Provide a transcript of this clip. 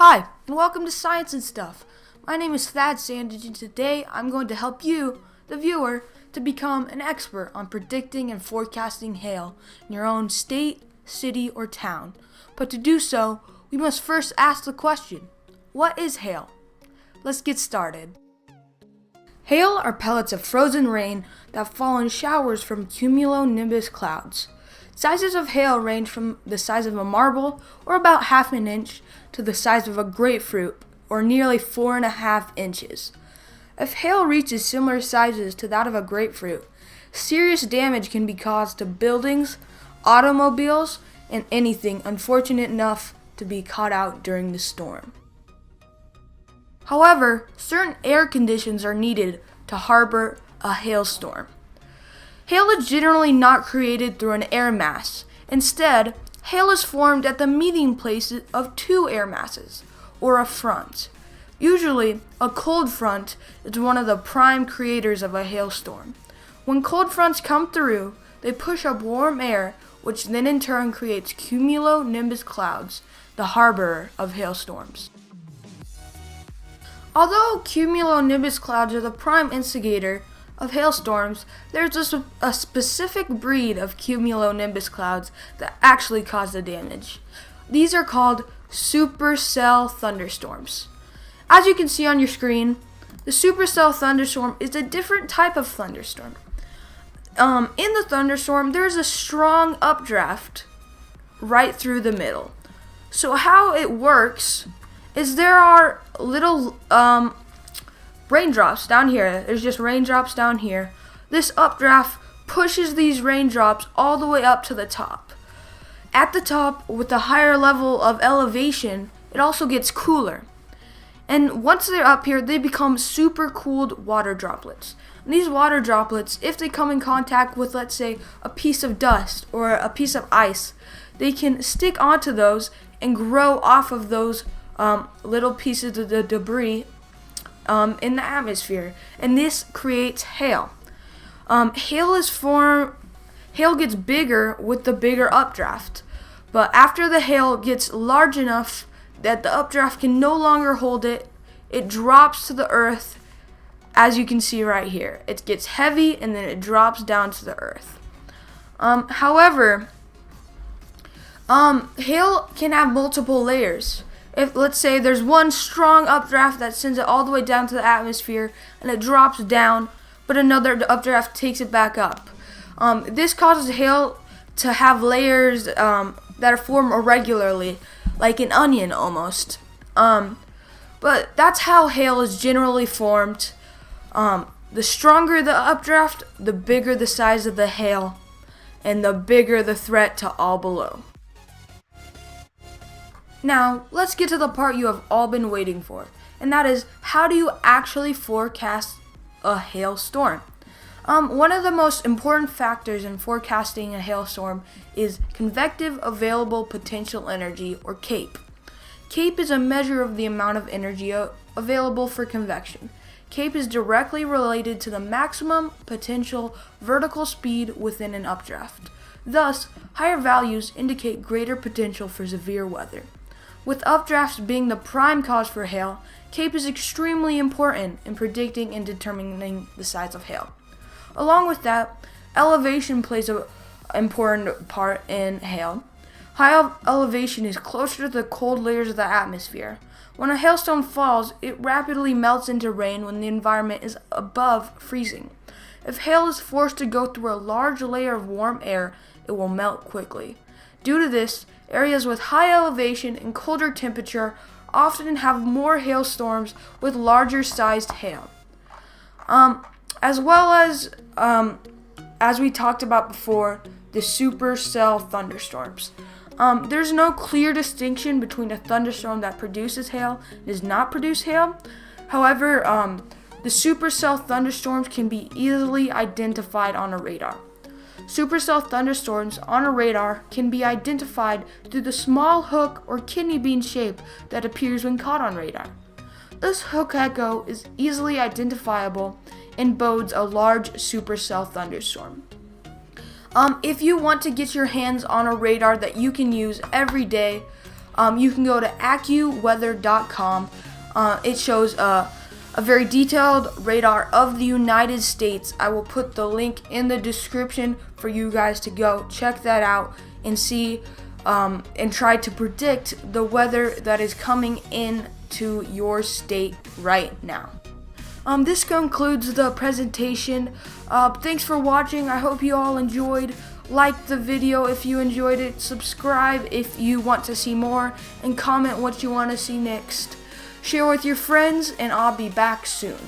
Hi, and welcome to Science and Stuff. My name is Thad Sandage, and today I'm going to help you, the viewer, to become an expert on predicting and forecasting hail in your own state, city, or town. But to do so, we must first ask the question, what is hail? Let's get started. Hail are pellets of frozen rain that fall in showers from cumulonimbus clouds. Sizes of hail range from the size of a marble, or about half an inch, to the size of a grapefruit, or nearly 4.5 inches. If hail reaches similar sizes to that of a grapefruit, serious damage can be caused to buildings, automobiles, and anything unfortunate enough to be caught out during the storm. However, certain air conditions are needed to harbor a hailstorm. Hail is generally not created through an air mass. Instead, hail is formed at the meeting places of two air masses, or a front. Usually, a cold front is one of the prime creators of a hailstorm. When cold fronts come through, they push up warm air, which then in turn creates cumulonimbus clouds, the harborer of hailstorms. Although cumulonimbus clouds are the prime instigator of hailstorms, there's a specific breed of cumulonimbus clouds that actually cause the damage. These are called supercell thunderstorms. As you can see on your screen, the supercell thunderstorm is a different type of thunderstorm. In the thunderstorm, there's a strong updraft right through the middle. So how it works is there are little raindrops down here. There's just raindrops down here. This updraft pushes these raindrops all the way up to the top. At the top, with the higher level of elevation, it also gets cooler. And once they're up here, they become super cooled water droplets. And these water droplets, if they come in contact with, let's say, a piece of dust or a piece of ice, they can stick onto those and grow off of those little pieces of the debris in the atmosphere, and this creates hail. Hail gets bigger with the bigger updraft, but after the hail gets large enough that the updraft can no longer hold it, it drops to the earth, as you can see right here. It gets heavy and then it drops down to the earth. However, hail can have multiple layers. If, let's say, there's one strong updraft that sends it all the way down to the atmosphere and it drops down, but another updraft takes it back up. This causes hail to have layers that are formed irregularly, like an onion almost. But that's how hail is generally formed. The stronger the updraft, the bigger the size of the hail, and the bigger the threat to all below. Now, let's get to the part you have all been waiting for, and that is, how do you actually forecast a hailstorm? One of the most important factors in forecasting a hailstorm is convective available potential energy, or CAPE. CAPE is a measure of the amount of energy available for convection. CAPE is directly related to the maximum potential vertical speed within an updraft. Thus, higher values indicate greater potential for severe weather. With updrafts being the prime cause for hail, CAPE is extremely important in predicting and determining the size of hail. Along with that, elevation plays an important part in hail. High elevation is closer to the cold layers of the atmosphere. When a hailstone falls, it rapidly melts into rain when the environment is above freezing. If hail is forced to go through a large layer of warm air, it will melt quickly. Due to this, areas with high elevation and colder temperature often have more hailstorms with larger sized hail. As well as we talked about before, the supercell thunderstorms. There's no clear distinction between a thunderstorm that produces hail and does not produce hail. However, the supercell thunderstorms can be easily identified on a radar. Supercell thunderstorms on a radar can be identified through the small hook or kidney bean shape that appears when caught on radar. This hook echo is easily identifiable and bodes a large supercell thunderstorm. If you want to get your hands on a radar that you can use every day, you can go to AccuWeather.com. It shows a very detailed radar of the United States. I will put the link in the description for you guys to go check that out and see and try to predict the weather that is coming in to your state right now. This concludes the presentation. Thanks for watching. I hope you all enjoyed. Like the video if you enjoyed it, subscribe if you want to see more, and comment what you want to see next. Share with your friends, and I'll be back soon.